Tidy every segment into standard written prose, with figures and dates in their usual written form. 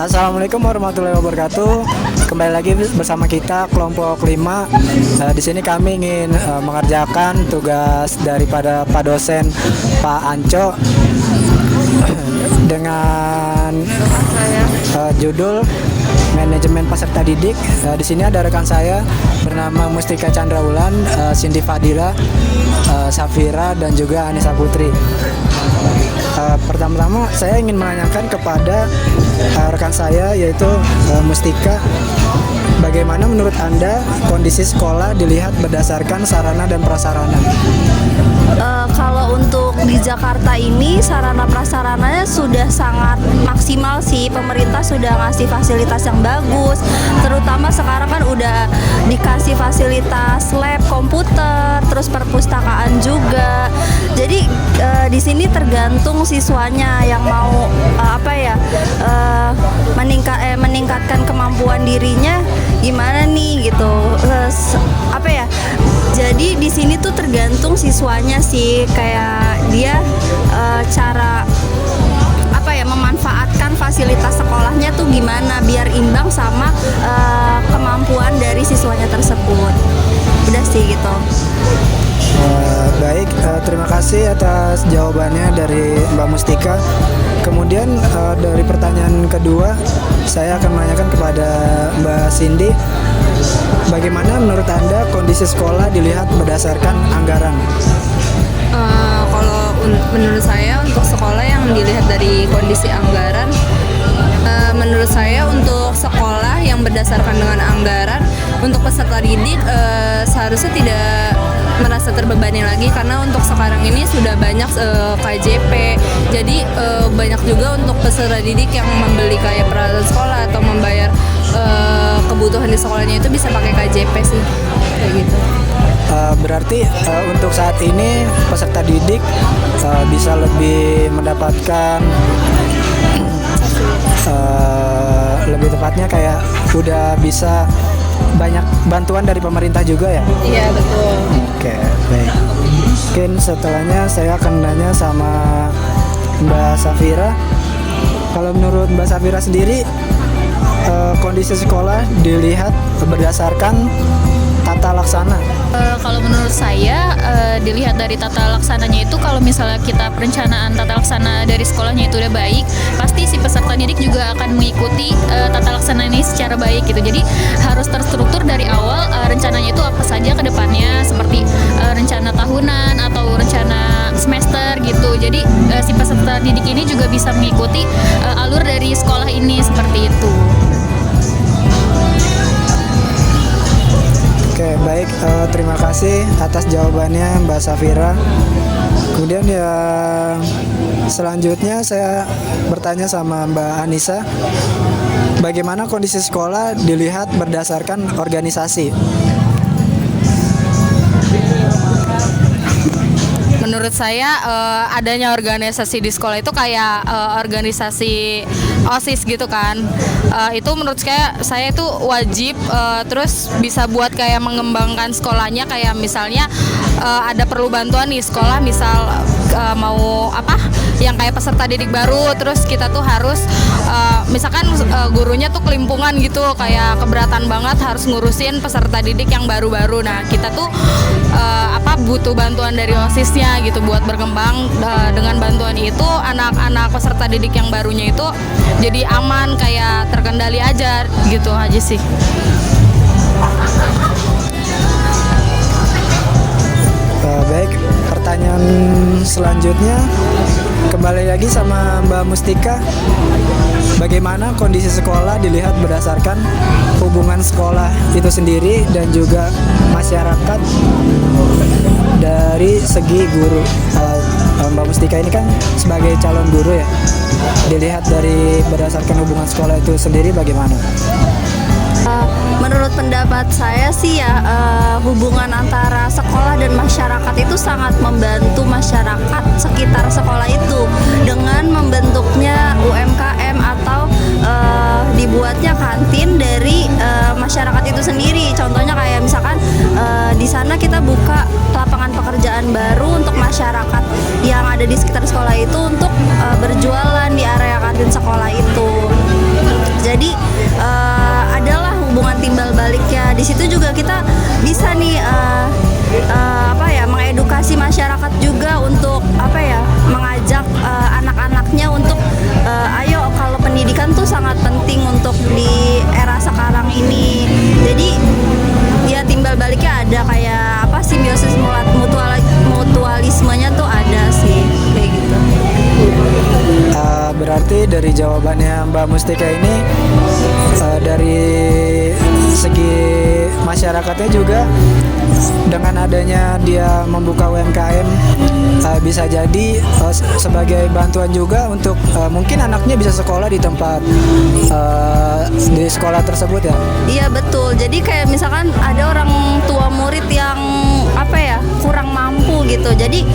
Assalamualaikum warahmatullahi wabarakatuh. Kembali lagi bersama kita kelompok 5. Di sini kami ingin mengerjakan tugas daripada Pak dosen Pak Anco dengan judul manajemen peserta didik. Di sini ada rekan saya bernama Mustika Chandrawulan, Cindy Fadila, Safira dan juga Anissa Putri. Pertama-tama saya ingin menanyakan kepada rekan saya yaitu Mustika, bagaimana menurut Anda kondisi sekolah dilihat berdasarkan sarana dan prasarana? Kalau untuk di Jakarta ini sarana prasarananya sudah sangat maksimal sih. Pemerintah sudah ngasih fasilitas yang bagus. Terutama sekarang kan udah dikasih fasilitas lab komputer, terus perpustakaan juga. Jadi di sini tergantung siswanya yang mau meningkatkan kemampuan dirinya gimana nih gitu. Jadi di sini tuh tergantung siswanya sih, kayak dia cara memanfaatkan fasilitas sekolahnya tuh gimana biar imbang sama kemampuan dari siswanya tersebut. Udah sih gitu. Baik, terima kasih atas jawabannya dari Mbak Mustika. Kemudian dari pertanyaan kedua, saya akan menanyakan kepada Mbak Cindy, bagaimana menurut Anda kondisi sekolah dilihat berdasarkan anggaran? Kalau menurut saya untuk sekolah yang dilihat dari kondisi anggaran, menurut saya untuk sekolah yang berdasarkan dengan anggaran untuk peserta didik seharusnya tidak merasa terbebani lagi, karena untuk sekarang ini sudah banyak KJP. Jadi banyak juga untuk peserta didik yang membeli kayak peralatan sekolah atau membayar kebutuhan di sekolahnya itu bisa pakai KJP sih, kayak gitu. Berarti untuk saat ini peserta didik bisa lebih mendapatkan lebih tepatnya kayak udah bisa banyak bantuan dari pemerintah juga ya? Iya, betul. Oke, baik. Mungkin setelahnya saya akan nanya sama Mbak Safira. Kalau menurut Mbak Safira sendiri, kondisi sekolah dilihat berdasarkan tata laksana. Kalau menurut saya dilihat dari tata laksananya itu, kalau misalnya kita perencanaan tata laksana dari sekolahnya itu udah baik, pasti si peserta didik juga akan mengikuti tata laksana ini secara baik gitu. Jadi harus terstruktur dari awal, rencananya itu apa saja ke depannya, seperti rencana tahunan atau rencana semester gitu. Jadi si peserta didik ini juga bisa mengikuti alur dari sekolah ini seperti itu. Oke, baik. Terima kasih atas jawabannya Mbak Safira. Kemudian yang selanjutnya saya bertanya sama Mbak Anissa, bagaimana kondisi sekolah dilihat berdasarkan organisasi? Menurut saya adanya organisasi di sekolah itu kayak organisasi OSIS gitu kan. Itu menurut saya itu wajib, terus bisa buat kayak mengembangkan sekolahnya, kayak misalnya ada perlu bantuan di sekolah, misal mau yang kayak peserta didik baru, terus kita tuh harus misalkan gurunya tuh kelimpungan gitu, kayak keberatan banget harus ngurusin peserta didik yang baru-baru. Nah, kita tuh butuh bantuan dari OSISnya gitu buat berkembang. Dengan bantuan itu anak-anak peserta didik yang barunya itu jadi aman, kayak terkendali aja gitu aja sih. Baik, pertanyaan selanjutnya kembali lagi sama Mbak Mustika. Bagaimana kondisi sekolah dilihat berdasarkan hubungan sekolah itu sendiri dan juga masyarakat dari segi guru? Mbak Mustika ini kan sebagai calon guru ya, dilihat dari berdasarkan hubungan sekolah itu sendiri bagaimana? Menurut pendapat saya sih ya, hubungan antara sekolah dan masyarakat itu sangat membantu masyarakat sekitar sekolah itu dengan membentuknya UMKM atau dibuatnya kantin dari masyarakat itu sendiri. Contohnya kayak misalkan di sana kita buka lapangan pekerjaan baru untuk masyarakat yang ada di sekitar sekolah itu untuk berjualan di area kantin sekolah itu. di situ juga kita bisa nih mengedukasi masyarakat juga untuk mengajak anak-anaknya untuk ayo, kalau pendidikan tuh sangat penting untuk di era sekarang ini. Jadi ya timbal baliknya ada kayak simbiosis mutualismenya tuh ada sih kayak gitu. Berarti dari jawabannya Mbak Mustika ini dari segi masyarakatnya juga dengan adanya dia membuka UMKM bisa jadi sebagai bantuan juga untuk mungkin anaknya bisa sekolah di tempat di sekolah tersebut ya. Iya betul. Jadi kayak misalkan ada orang tua murid yang kurang mampu gitu. Jadi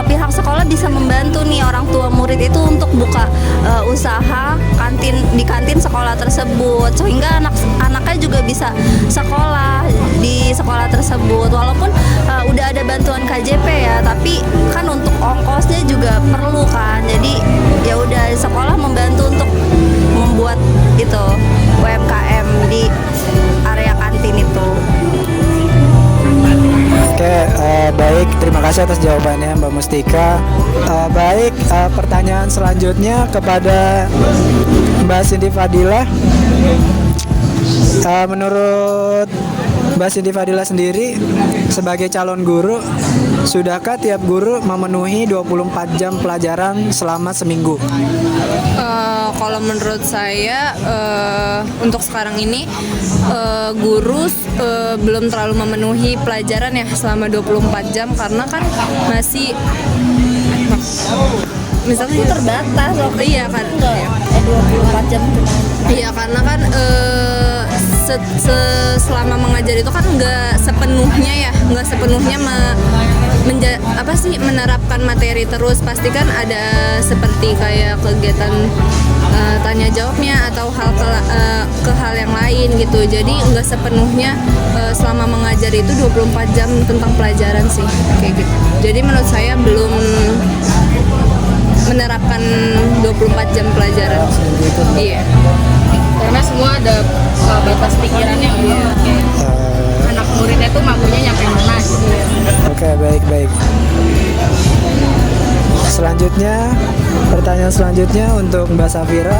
pihak sekolah bisa membantu nih orang tua murid itu untuk buka usaha di kantin sekolah tersebut, sehingga anaknya juga bisa sekolah di sekolah tersebut. Walaupun udah ada bantuan KJP ya, tapi kan untuk ongkosnya juga perlu kan. Jadi ya udah sekolah membantu untuk membuat itu UMKM di area kantin itu. Oke, baik, terima kasih atas jawabannya Mbak Mustika. Baik, pertanyaan selanjutnya kepada Mbak Cindy Fadila. Menurut Mbak Cindy Fadila sendiri sebagai calon guru, sudahkah tiap guru memenuhi 24 jam pelajaran selama seminggu? Kalau menurut saya untuk sekarang ini guru belum terlalu memenuhi pelajaran ya selama 24 jam, karena kan masih misalnya Terbatas waktu. Iya kan. 24 jam. Iya, karena kan selama mengajar itu kan nggak sepenuhnya menerapkan materi terus. Pasti kan ada seperti kayak kegiatan tanya jawabnya atau hal yang lain gitu. Jadi nggak sepenuhnya selama mengajar itu 24 jam tentang pelajaran sih kayak gitu. Jadi menurut saya belum menerapkan 24 jam pelajaran. Iya. Karena semua ada batas pikirannya anak muridnya tuh mampunya nyampe mana gitu. Oke, baik. Selanjutnya, pertanyaan selanjutnya untuk Mbak Safira.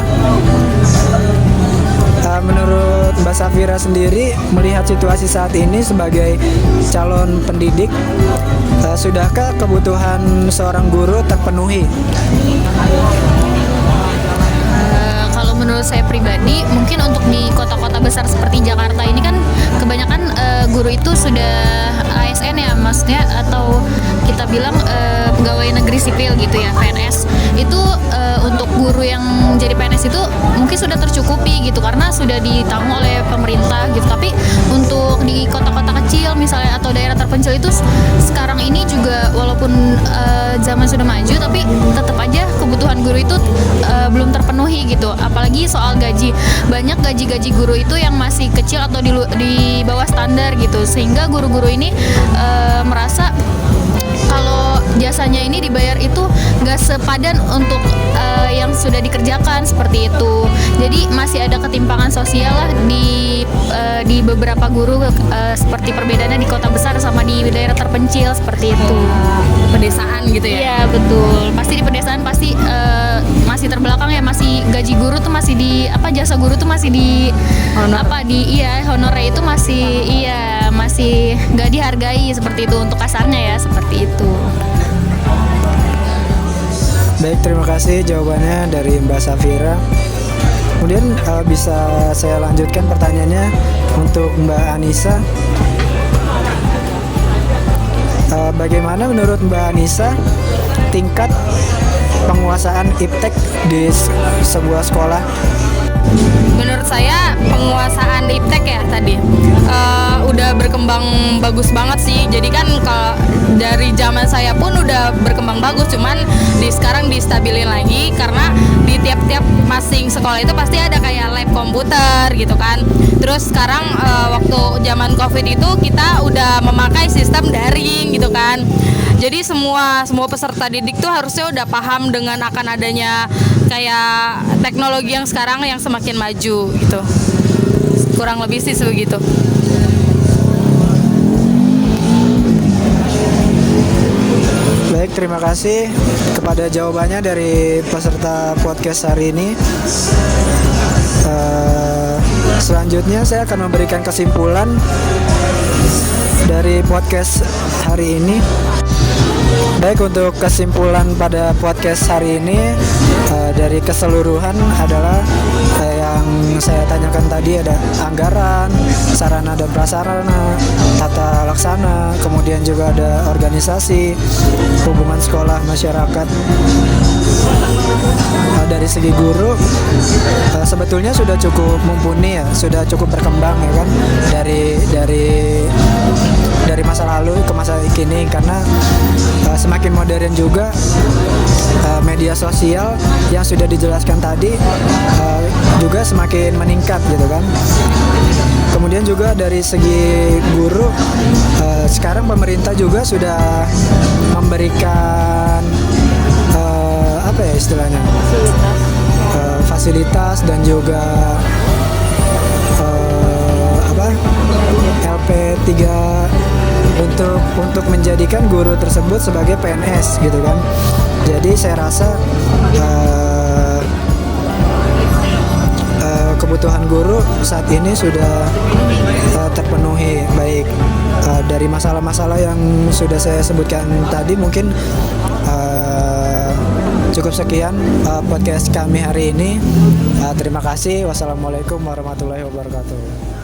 Menurut Mbak Safira sendiri, melihat situasi saat ini sebagai calon pendidik, sudahkah kebutuhan seorang guru terpenuhi? Kalau menurut saya pribadi, mungkin untuk di kota-kota besar seperti Jakarta ini kan kebanyakan guru itu sudah ASN ya, maksudnya, atau kita bilang pegawai negeri sipil gitu ya, PNS. Itu untuk guru yang jadi PNS itu mungkin sudah tercukupi gitu, karena sudah ditanggung oleh pemerintah gitu. Tapi untuk di kota-kota kecil misalnya atau daerah terpencil itu sekarang ini juga walaupun zaman sudah maju, tapi tetap aja kebutuhan guru itu belum terpenuhi gitu. Apalagi soal gaji, banyak gaji guru itu yang masih kecil atau di bawah standar gitu, sehingga guru-guru ini merasa kalau jasanya ini dibayar itu nggak sepadan untuk yang sudah dikerjakan seperti itu. Jadi masih ada ketimpangan sosial lah di beberapa guru, seperti perbedaannya di kota besar sama di daerah terpencil seperti itu. Pedesaan gitu ya? Iya betul. Pasti di pedesaan pasti masih terbelakang ya, masih gaji guru tuh masih jasa guru tuh masih honornya itu masih nggak dihargai seperti itu, untuk kasarnya ya seperti itu. Baik, terima kasih jawabannya dari Mbak Safira. Kemudian bisa saya lanjutkan pertanyaannya untuk Mbak Anissa. Bagaimana menurut Mbak Anissa tingkat penguasaan iptek di sebuah sekolah? Menurut saya penguasaan iptek ya tadi udah berkembang bagus banget sih. Jadi kan kalau dari zaman saya pun udah berkembang bagus, cuman sekarang distabilin lagi karena di tiap-tiap masing sekolah itu pasti ada kayak lab komputer gitu kan. Terus sekarang waktu zaman COVID itu kita udah memakai sistem daring gitu kan. Jadi semua peserta didik tuh harusnya udah paham dengan akan adanya kayak teknologi yang sekarang yang semakin maju gitu. Kurang lebih sih sebegitu. terima kasih kepada jawabannya dari peserta podcast hari ini. Selanjutnya saya akan memberikan kesimpulan dari podcast hari ini. Baik, untuk kesimpulan pada podcast hari ini dari keseluruhan adalah yang saya tanyakan tadi ada anggaran, sarana dan prasarana, tata laksana, kemudian juga ada organisasi, hubungan sekolah masyarakat. Dari segi guru sebetulnya sudah cukup mumpuni ya, sudah cukup berkembang ya kan dari masa lalu ke masa kini, karena semakin modern juga media sosial yang sudah dijelaskan tadi juga semakin meningkat gitu kan. Kemudian juga dari segi guru sekarang pemerintah juga sudah memberikan apa ya istilahnya fasilitas dan juga LP3 untuk menjadikan guru tersebut sebagai PNS gitu kan. Jadi saya rasa kebutuhan guru saat ini sudah terpenuhi, baik dari masalah-masalah yang sudah saya sebutkan tadi. Mungkin cukup sekian podcast kami hari ini. Terima kasih. Wassalamualaikum warahmatullahi wabarakatuh.